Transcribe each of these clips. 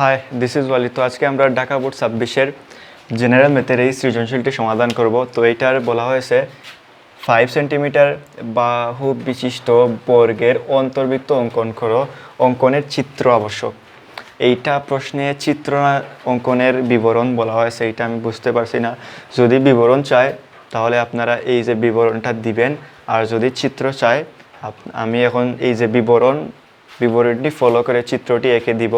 High, this is ওয়ালি। তো আজকে আমরা ঢাকা বোর্ড 26-এর জেনারেল ম্যাথের এই সৃজনশীলটি সমাধান করব। তো এইটার বলা হয়েছে 5 সেন্টিমিটার বাহু বিশিষ্ট বর্গের অন্তর্বৃত্ত অঙ্কন করো, অঙ্কনের চিত্র আবশ্যক। এইটা প্রশ্নে চিত্র অঙ্কনের বিবরণ বলা হয়েছে, এইটা আমি বুঝতে পারছি না। যদি বিবরণ চায় তাহলে আপনারা এই যে বিবরণটা দিবেন, আর যদি চিত্র চায় আমি এখন এই যে বিবরণটি ফলো করে চিত্রটি এঁকে দিব,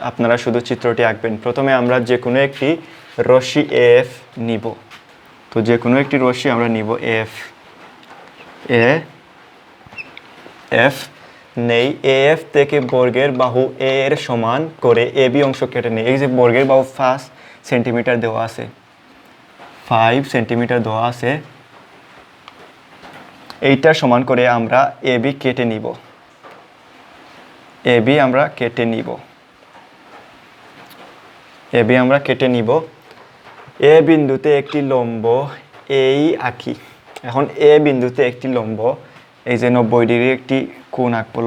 আপনারা শুধু চিত্রটি আঁকবেন। প্রথমে আমরা যে কোনো একটি রশ্মি এফ নিব। তো যে কোনো একটি রশ্মি আমরা নিব এফ নেই। এফ থেকে বর্গের বাহু এ এর সমান করে এ বি অংশ কেটে নেই। এই যে বর্গের বাহু 5 সেন্টিমিটার দেওয়া আছে, 5 সেন্টিমিটার দেওয়া আছে, এইটার সমান করে আমরা এ বি কেটে নিব। এ বি আমরা কেটে নিব। এ বিন্দুতে একটি লম্ব এই আঁকি। এখন এ বিন্দুতে একটি লম্ব, এই যে 90 ডিগ্রি একটি কোণ আঁকবো।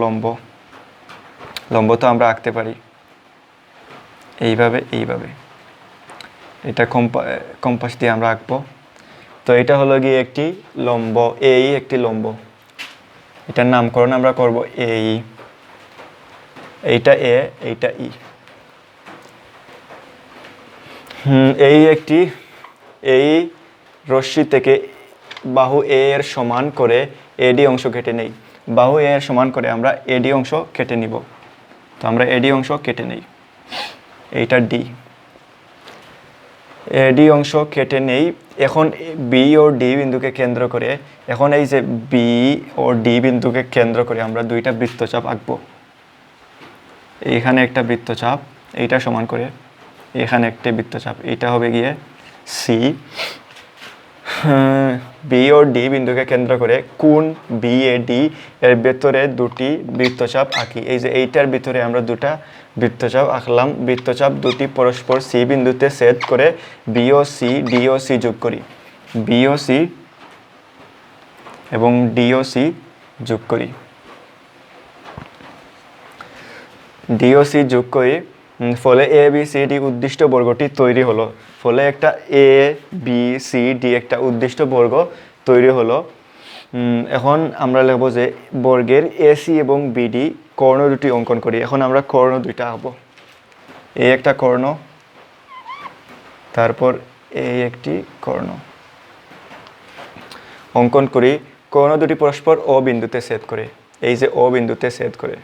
লম্ব তো আমরা আঁকতে পারি এইভাবে। এটা কম্পাস দিয়ে আমরা আঁকবো। তো এটা হলো গিয়ে একটি লম্ব, এই একটি লম্ব, এটার নামকরণ আমরা করব এই। এইটা এ, এইটা ই। এই রশ্মি থেকে বাহু এ এর সমান করে এডি অংশ কেটে নেই। বাহু এ এর সমান করে আমরা এডি অংশ কেটে নিব। তো আমরা এডি অংশ কেটে নেই, এইটা ডি। এডি অংশ কেটে নেই। এখন বি ও ডি বিন্দুকে কেন্দ্র করে, এখন এই যে বি ও ডি বিন্দুকে কেন্দ্র করে আমরা দুইটা বৃত্তচাপ আঁকবো। এইখানে একটা বৃত্তচাপ, এইটা সমান করে এখানে একটা বৃত্তচাপ, এটা হবে গিয়ে সি। বি ও ডি বিন্দুকে কেন্দ্র করে কোণ বি এ ডি এর ভেতরে দুটি বৃত্তচাপ আঁকি। এই যে এইটার ভিতরে আমরা দুটা বৃত্তচাপ আঁকলাম। বৃত্তচাপ দুটি পরস্পর সি বিন্দুতে ছেদ করে বিও সি ডিও সি যোগ করি। বিও সি এবং ডিও সি যোগ করি। ডিওসি যোগ করি, ফলে এ বি সি ডি উদ্দিষ্ট বর্গটি তৈরি হলো। ফলে একটা এ বি সি ডি একটা উদ্দিষ্ট বর্গ তৈরি হলো। এখন আমরা লিখব যে বর্গের এসি এবং বিডি কর্ণ দুটি অঙ্কন করি। এখন আমরা কর্ণ দুইটা আঁকবো। এ একটা কর্ণ, তারপর এই একটি কর্ণ অঙ্কন করি। কর্ণ দুটি পরস্পর ও বিন্দুতে ছেদ করে, এই যে ও বিন্দুতে ছেদ করে।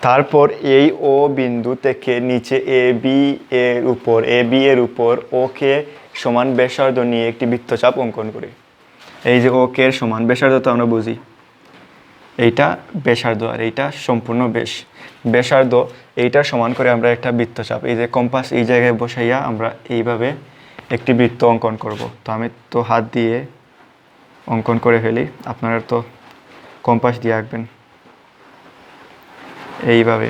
তারপর এই ও বিন্দু থেকে নিচে এ বি এর উপর ওকে সমান ব্যাসার্ধ নিয়ে একটি বৃত্তচাপ অঙ্কন করি। এই যে ওকে এর সমান ব্যাসার্ধ তো আমরা বুঝি, এইটা ব্যাসার্ধ আর এইটা সম্পূর্ণ ব্যাসার্ধ, এইটার সমান করে আমরা একটা বৃত্তচাপ, এই যে কম্পাস এই জায়গায় বসাইয়া আমরা এইভাবে একটি বৃত্ত অঙ্কন করব। তো আমি তো হাত দিয়ে অঙ্কন করে ফেলি, আপনারা তো কম্পাস দিয়ে আঁকবেন এইভাবে।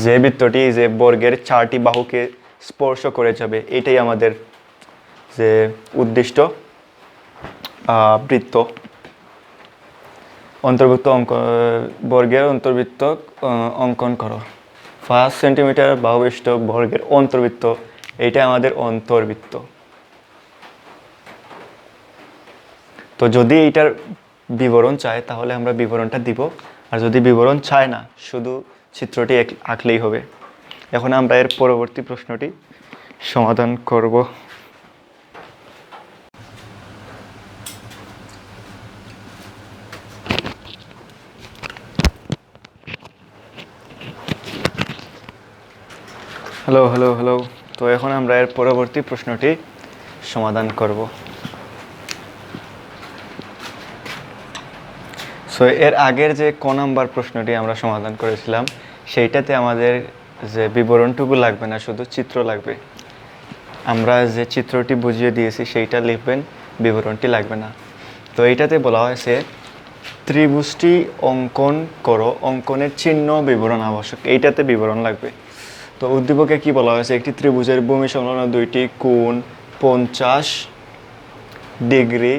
যে বৃত্তটি যে বর্গের 4টি বাহুকে স্পর্শ করে যাবে, এটাই আমাদের যে উদ্দিষ্ট বৃত্ত। বর্গের অন্তর্বৃত্ত অঙ্কন করো। 5 সেন্টিমিটার বাহু বিশিষ্ট বর্গের অন্তর্বৃত্ত, এইটা আমাদের অন্তর্বৃত্ত। তো যদি এইটার বিবরণ চায় তাহলে আমরা বিবরণটা দিব, আর যদি বিবরণ চায় না শুধু চিত্রটি আঁকলেই হবে। এখন আমরা এর পরবর্তী প্রশ্নটি সমাধান করব। হ্যালো। তো এখন আমরা এর পরবর্তী প্রশ্নটি সমাধান করব। সো এর আগের যে ক নাম্বার প্রশ্নটি আমরা সমাধান করেছিলাম, সেইটাতে আমাদের যে বিবরণটুকু লাগবে না, শুধু চিত্র লাগবে। আমরা যে চিত্রটি বুঝিয়ে দিয়েছি সেইটা লিখবেন, বিবরণটি লাগবে না। তো এইটাতে বলা হয়েছে ত্রিভুজটি অঙ্কন করো, অঙ্কনের চিহ্ন বিবরণ আবশ্যক। এইটাতে বিবরণ লাগবে। তো উদ্দীপকে কি বলা হয়েছে, একটি ত্রিভুজের ভূমি সংলগ্ন দুইটি কোণ 50 ডিগ্রি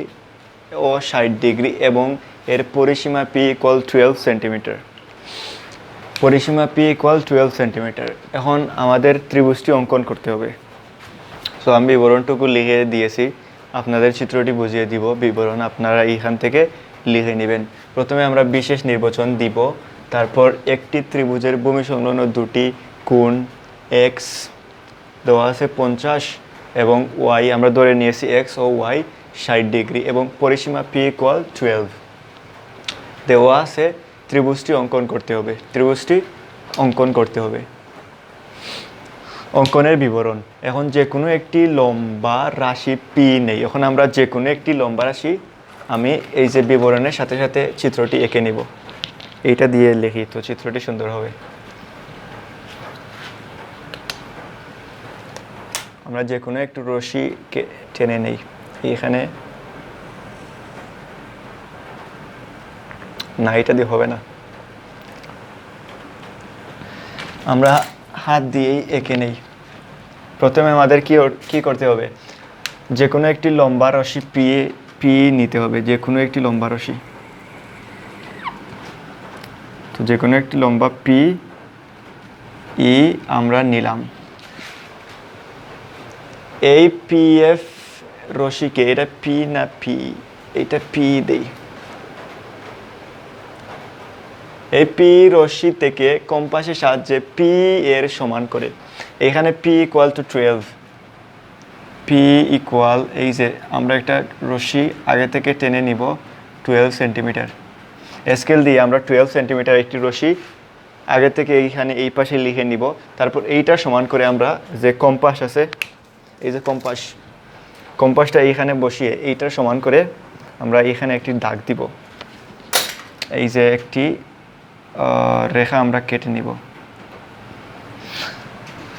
ও 60 ডিগ্রি এবং এর পরিসীমা পি ইকুয়াল 12 সেন্টিমিটার। পরিসীমা পি ইকুয়াল 12 সেন্টিমিটার। এখন আমাদের ত্রিভুজটি অঙ্কন করতে হবে। সো আমি বিবরণটুকু লিখে দিয়েছি, আপনাদের চিত্রটি বুঝিয়ে দিব। বিবরণ আপনারা এইখান থেকে লিখে নেবেন। প্রথমে আমরা বিশেষ নির্বাচন দিব, তারপর একটি ত্রিভুজের ভূমি সংলগ্ন দুটি কোণ এক্স দেওয়া আছে 50 এবং ওয়াই আমরা ধরে নিয়েছি এক্স ও ওয়াই 60 ডিগ্রি এবং পরিসীমা পি ইকুয়াল 12 দেওয়া আছে। ত্রিভুজটি অঙ্কন করতে হবে। ত্রিভুজটি অঙ্কন করতে হবে। অঙ্কনের বিবরণ। এখন যে কোনো একটি লম্বা রাশি পি নেই। এখন আমরা যে কোনো একটি লম্বা রাশি, আমি এই যে বিবরণের সাথে সাথে চিত্রটি এঁকে নিব। এইটা দিয়ে লিখি তো চিত্রটি সুন্দর হবে। আমরা যে কোনো একটু রশিকে টেনে নেই। এখানে না, এটা দিয়ে হবে না, আমরা হাত দিয়েই এঁকে নেই। প্রথমে আমাদের কি করতে হবে, যে কোনো একটি লম্বা রশি পি নিতে হবে। যে কোনো একটি লম্বা রশি, তো যে কোনো একটি লম্বা পি ই আমরা নিলাম। এই পি এফ রশিকে, এটা পি না পি, এটা পি দেই। এই পি রশ্মি থেকে কম্পাসের সাহায্যে পি এর সমান করে এখানে P equal to 12। P equal, এই যে আমরা একটা রশ্মি আগে থেকে টেনে নিব 12 সেন্টিমিটার। স্কেল দিয়ে আমরা 12 সেন্টিমিটার একটি রশ্মি আগে থেকে এইখানে এই পাশে লিখে নিব। তারপর এইটা সমান করে আমরা যে কম্পাস আছে, এই যে কম্পাসটা এইখানে বসিয়ে এইটার সমান করে আমরা এখানে একটি দাগ দিব। এই যে একটি রেখা আমরা কেটে নিব।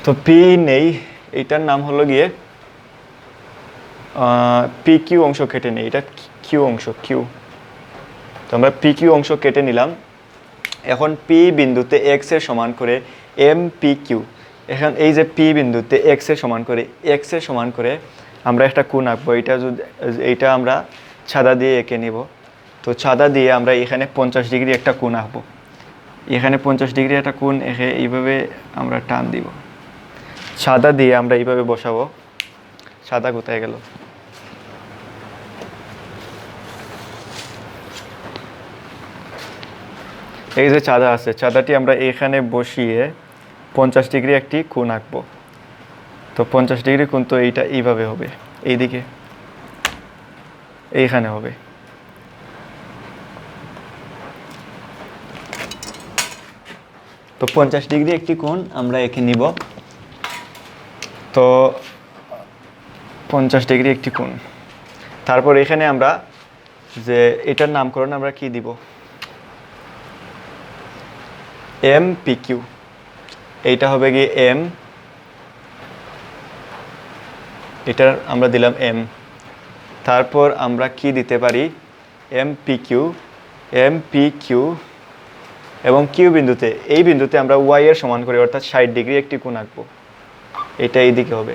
তো পি নেই, এইটার নাম হলো গিয়ে পি কিউ অংশ কেটে নেই, এটা কিউ অংশ, কিউ। তো আমরা পি কিউ অংশ কেটে নিলাম। এখন পি বিন্দুতে এক্স এর সমান করে এম পি কিউ, এখন এই যে পি বিন্দুতে এক্স এর সমান করে আমরা একটা কোণ আঁকবো। এইটা আমরা ছাদা দিয়ে এঁকে নিব। তো ছাদা দিয়ে আমরা এখানে 50 ডিগ্রি একটা কোণ আঁকবো। এখানে 50 ডিগ্রি একটা কোণ এঁকে এইভাবে আমরা টান দিব। ছাদা দিয়ে আমরা এইভাবে বসাবো। ছাদা কোথায় গেল? এই যে চাঁদা আছে, চাঁদাটি আমরা এখানে বসিয়ে 50 ডিগ্রি একটি কোণ আঁকবো। তো 50 ডিগ্রি কোণ, তো এইটা এইভাবে হবে, এইদিকে এইখানে হবে। তো 50 ডিগ্রি একটি কোণ আমরা এঁকে নিব। তো 50 ডিগ্রি একটি কোণ, তারপর এখানে আমরা যে এটার নামকরণ আমরা কি দিব, এম পি কিউ। এইটা হবে গিয়ে এম, এটার আমরা দিলাম এম। তারপর আমরা কি দিতে পারি, এম পি কিউ এবং কিউ বিন্দুতে, এই বিন্দুতে আমরা ওয়াই এর সমান করি, অর্থাৎ 60 ডিগ্রি একটি কোণ আঁকবো। এটা এইদিকে হবে।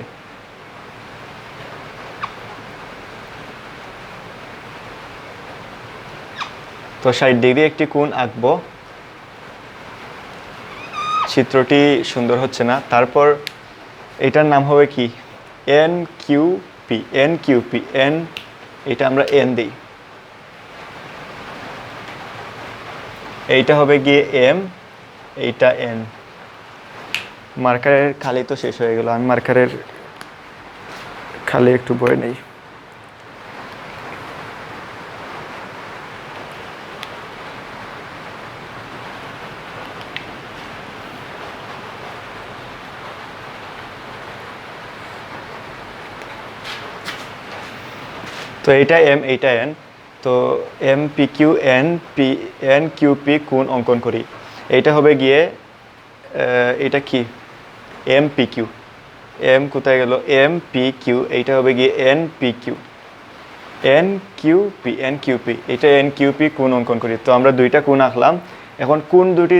তো 60 ডিগ্রি একটি কোণ আঁকবো। চিত্রটি সুন্দর হচ্ছে না। তারপর এটার নাম হবে কি, এন কিউ পি, এন, এটা আমরা এন দিই। এইটা হবে গিয়ে এম, এইটা এন। মার্কারের খালি তো শেষ হয়ে গেল, আমি মার্কারের খালি একটু বয়ে নেই। তো এইটা এম, এইটা এন। তো M P Q N Q P কোণ অঙ্কন করি। এইটা হবে গিয়ে এটা কি, এম পি কিউ, এম কোথায় গেল, এম পি কিউ। এইটা হবে গিয়ে N P Q, N Q P, এটা এন কিউ পি কোণ অঙ্কন করি। তো আমরা দুইটা কোণ আঁকলাম। এখন কোণ দুটি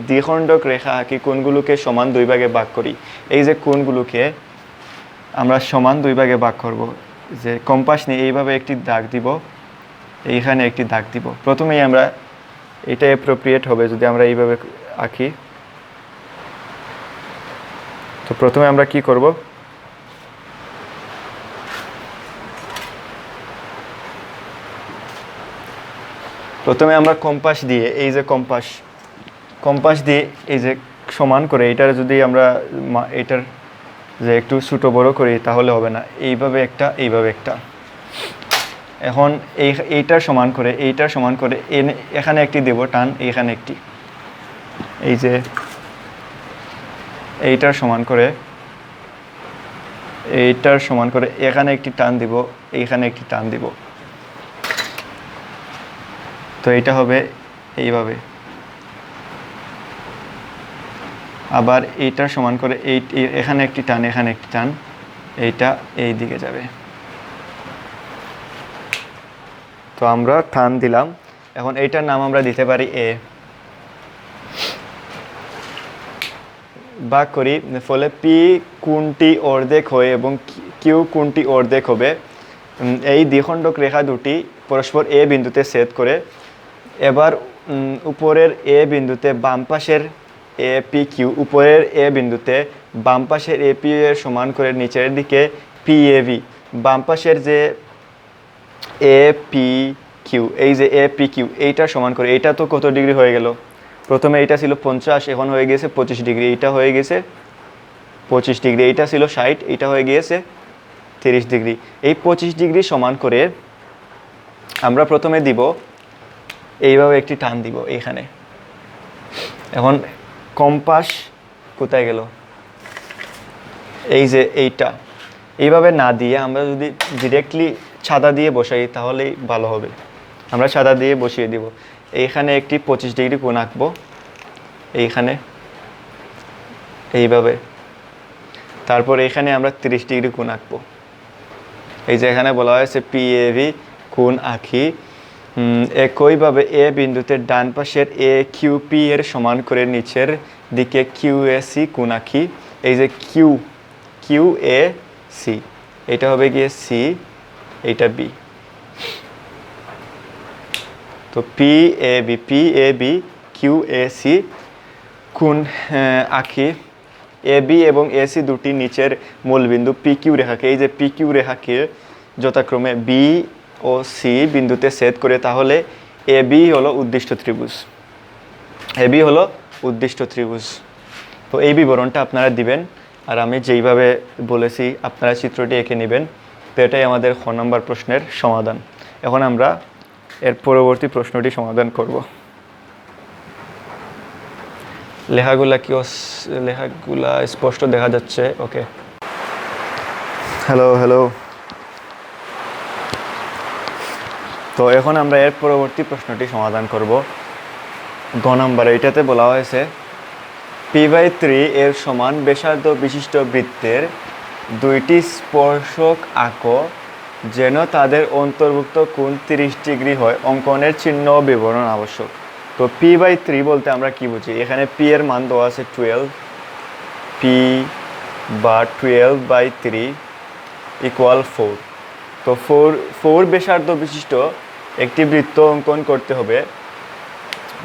দ্বিখণ্ডক রেখা আঁকি, কোণগুলোকে সমান 2 ভাগে ভাগ করি। এই যে কোণগুলোকে আমরা সমান 2 ভাগে ভাগ করব, যে কম্পাস নিয়ে এইভাবে একটি দাগ দিব। এইখানে একটি দাগ দিব। প্রথমেই আমরা এটা অ্যাপ্রোপ্রিয়েট হবে যদি আমরা এইভাবে আঁকি। তো প্রথমে আমরা কি করব, প্রথমে আমরা কম্পাস দিয়ে এই যে কম্পাস দিয়ে এই যে সমান করে এটার যদি আমরা এটার যে একটু ছোটো বড় করি তাহলে হবে না, এইভাবে একটা। এখন এইটার সমান করে এখানে একটি দেব টান, এইখানে একটি, এই যে এইটার সমান করে এখানে একটি টান দিব, এইখানে একটি টান দিব। তো এটা হবে এইভাবে। আবার এইটার সমান করে এখানে একটি টান, এখানে একটি টান, এইটা এই দিকে যাবে। তো আমরা টান দিলাম। এখন এইটার নাম আমরা দিতে পারি এ। ভাগ করি, ফলে পি কোণটি অর্ধেক হয় এবং কিউ কোণটি অর্ধেক হবে। এই দ্বিখণ্ডক রেখা দুটি পরস্পর এ বিন্দুতে ছেদ করে। এবার উপরের এ বিন্দুতে বাম পাশের এ পি কিউ, উপরের এ বিন্দুতে বাম পাশের এ পি এর সমান করে নিচের দিকে পি এ ভি, বাম পাশের যে এ পি কিউ, এই যে এ পি কিউ এইটার সমান করে। এইটা তো কত ডিগ্রি হয়ে গেল, প্রথমে এইটা ছিল 50, এখন হয়ে গিয়েছে 25 ডিগ্রি, এইটা হয়ে গেছে 25 ডিগ্রি, এইটা ছিল 60, এইটা হয়ে গিয়েছে 30 ডিগ্রি। এই 25 ডিগ্রি সমান করে আমরা প্রথমে দিব এইভাবে একটি টান দিব এইখানে। এখন কম্পাস কোথায় গেল, এই যে এইটা, এইভাবে না দিয়ে আমরা যদি ডিরেক্টলি ছাদা দিয়ে বসাই তাহলেই ভালো হবে। আমরা ছাদা দিয়ে বসিয়ে দিব। এইখানে একটি 25 ডিগ্রি কোণ আঁকবো এইখানে এইভাবে। তারপর এখানে আমরা 30 ডিগ্রি কোণ আঁকবো। এই যে এখানে বলা হয়েছে পি এ ভি কোণ আঁকি। একইভাবে এ বিন্দুতে ডান পাশের এ কিউ পি এর সমান করে নিচের দিকে কিউ এ সি কোণ আঁকি। এই যে কিউ এ সি, এটা হবে গিয়ে সি, এইটা বি। তো P A B Q A C কোণ আঁকি। এ বি এবং এ সি দুটি নিচের মূলবিন্দু পি কিউ রেখাকে, এই যে পি কিউ রেখাকে যথাক্রমে বি ও সি বিন্দুতে ছেদ করে। তাহলে এ বি হলো উদ্দিষ্ট ত্রিভুজ। তো এই বিবরণটা আপনারা দিবেন, আর আমি যেইভাবে বলেছি আপনারা চিত্রটি এঁকে নেবেন। তো এটাই আমাদের খ নম্বর প্রশ্নের সমাধান। এখন আমরা এর পরবর্তী প্রশ্নটি সমাধান করব। লেখাগুলা স্পষ্ট দেখা যাচ্ছে? ওকে, হ্যালো। তো এখন আমরা এর পরবর্তী প্রশ্নটি সমাধান করব। গ নম্বর, এটাতে বলা হয়েছে P/3 এর সমান ব্যাসার্ধ বিশিষ্ট বৃত্তের দুইটি স্পর্শক আঁকো যেন তাদের অন্তর্ভুক্ত কোণ 30 ডিগ্রি হয়, অঙ্কনের চিহ্ন ও বিবরণ আবশ্যক। তো P/3 বলতে আমরা কি বুঝি? এখানে P এর মান দেওয়া আছে 12, P বা 12/3 ইকুয়াল 4। তো 4 ব্যাসার্ধ বিশিষ্ট একটি বৃত্ত অঙ্কন করতে হবে।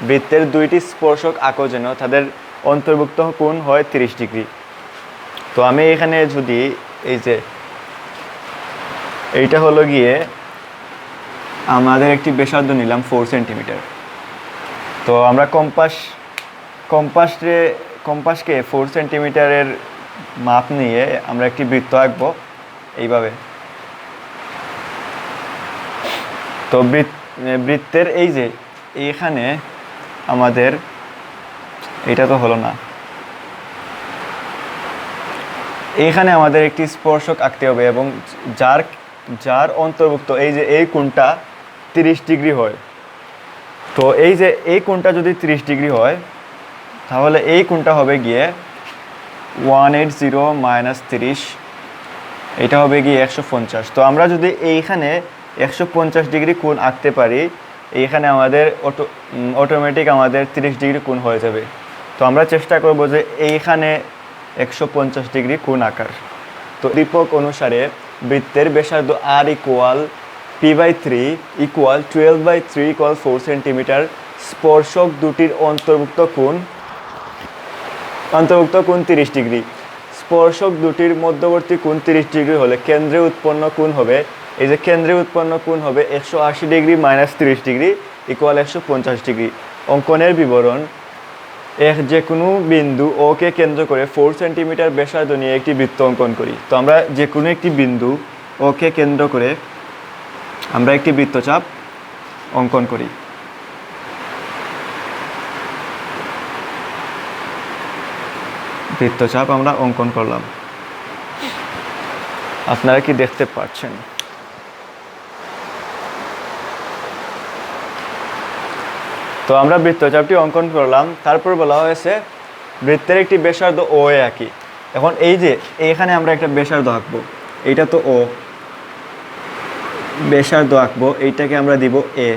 বৃত্তের দুইটি স্পর্শক আঁকো যেন তাদের অন্তর্ভুক্ত কোণ হয় 30 ডিগ্রি। তো আমি এখানে যদি এই যে এইটা হলো গিয়ে আমাদের একটি ব্যাসার্ধ নিলাম 4 সেন্টিমিটার। তো আমরা কম্পাসকে 4 সেন্টিমিটারের মাপ নিয়ে আমরা একটি বৃত্ত আঁকবো এইভাবে। তো বৃত্তের এই যে এইখানে আমাদের এটা তো হলো না, এইখানে আমাদের একটি স্পর্শক আঁকতে হবে এবং যার অন্তর্ভুক্ত এই যে এই কোণটা 30 ডিগ্রি হয়। তো এই যে এই কোণটা যদি 30 ডিগ্রি হয় তাহলে এই কোণটা হবে গিয়ে 180 মাইনাস 30, এটা হবে গিয়ে 150। তো আমরা যদি এইখানে 150 ডিগ্রি কোণ আঁকতে পারি, এইখানে আমাদের অটোমেটিক আমাদের 30 ডিগ্রি কোণ হয়ে যাবে। তো আমরা চেষ্টা করব যে এইখানে 150 ডিগ্রি কোণ আঁকার। তো দীপক অনুসারে বৃত্তের ব্যাসার্ধ R equal p/3 equal 12/3 equal 4 centimetre. স্পর্শক দুটির অন্তর্ভুক্ত কোণ 30 ডিগ্রি। স্পর্শক দুটির মধ্যবর্তী কোণ 30 ডিগ্রি হলে কেন্দ্রে উৎপন্ন কোণ হবে, এই যে কেন্দ্রে উৎপন্ন কোণ হবে 180 degree minus 30 degree equal 150 degree. অঙ্কনের বিবরণ: যে কোনো বিন্দু ও কে কেন্দ্র করে 4 সেন্টিমিটার ব্যাসার্ধ নিয়ে একটি বৃত্ত অঙ্কন করি। তো আমরা যে কোনো একটি বিন্দু ও কে কেন্দ্র করে আমরা একটি বৃত্তচাপ অঙ্কন করি। বৃত্তচাপ আমরা অঙ্কন করলাম, আপনারা কি দেখতে পাচ্ছেন? তো আমরা বৃত্তচাপটি অঙ্কন করলাম। তারপর বলা হয়েছে বৃত্তের একটি ব্যাসার্ধ ও এ আঁকি। এখন এই যে এখানে আমরা একটা ব্যাসার্ধ আঁকবো, এইটা তো ও, ব্যাসার্ধ আঁকবো, এইটাকে আমরা দিব এ।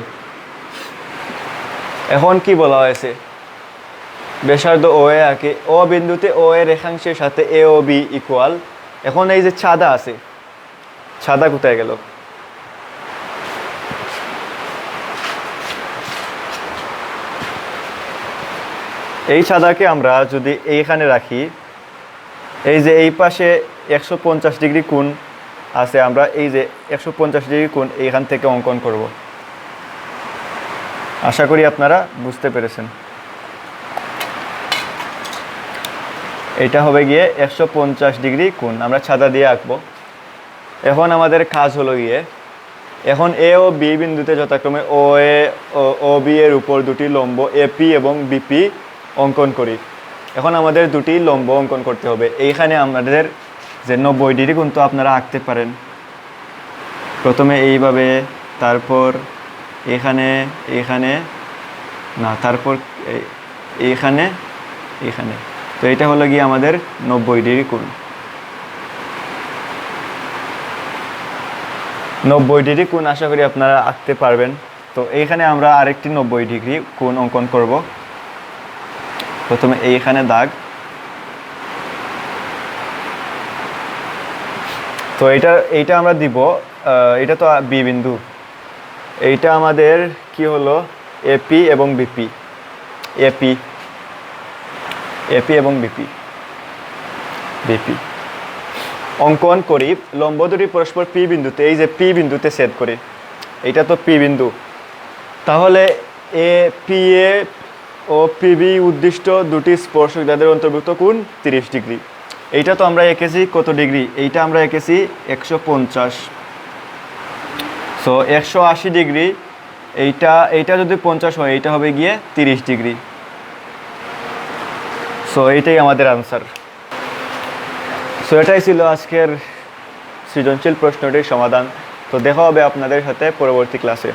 এখন কি বলা হয়েছে? ব্যাসার্ধ ও এ আঁকে, ও বিন্দুতে ও এর রেখাংশের সাথে এ ও বি ইকুয়াল। এখন এই যে ছাদা আছে, ছাদা কোথায় গেল? এই ছাদাকে আমরা যদি এইখানে রাখি, এই যে এই পাশে 150 ডিগ্রি কোণ আছে, আমরা এই যে 150 ডিগ্রি কোণ এইখান থেকে অঙ্কন করব। আশা করি আপনারা বুঝতে পেরেছেন। এটা হবে গিয়ে 150 ডিগ্রি কোণ, আমরা ছাদা দিয়ে আঁকবো। এখন আমাদের কাজ হলো গিয়ে, এখন এ ও বি বিন্দুতে যথাক্রমে ও বি এর উপর দুটি লম্ব এপি এবং বিপি অঙ্কন করি। এখন আমাদের দুটি লম্ব অঙ্কন করতে হবে। এইখানে আমাদের যে 90 ডিগ্রি কোণ তো আপনারা আঁকতে পারেন, প্রথমে এইভাবে, তারপর এখানে, এখানে না, তারপর এইখানে, এখানে। তো এটা হলো গিয়ে আমাদের 90 ডিগ্রি কোণ। 90 ডিগ্রি কোণ আশা করি আপনারা আঁকতে পারবেন। তো এইখানে আমরা আরেকটি 90 ডিগ্রি কোণ অঙ্কন করব। প্রথমে এইখানে দাগ। তো এইটা আমরা দিব, এটা তো বি বিন্দু, এইটা আমাদের কি হলো এপি এবং বিপি, এপি এবং বিপি অঙ্কন করি। লম্ব দুটি পরস্পর পি বিন্দুতে, এই যে পি বিন্দুতে ছেদ করে, এইটা তো পি বিন্দু। তাহলে A P A O PB উদ্দিষ্ট দুটি স্পর্শক যাদের অন্তর্ভুক্ত কোণ 30 ডিগ্রি। এইটা তো আমরা এঁকেছি কত ডিগ্রি? এইটা আমরা এঁকেছি 150। সো 180 ডিগ্রি, এইটা যদি 50 হয়, এইটা হবে গিয়ে 30 ডিগ্রি। সো এইটাই আমাদের আনসার। সো এটাই ছিল আজকের সৃজনশীল প্রশ্নটির সমাধান। তো দেখা হবে আপনাদের সাথে পরবর্তী ক্লাসে।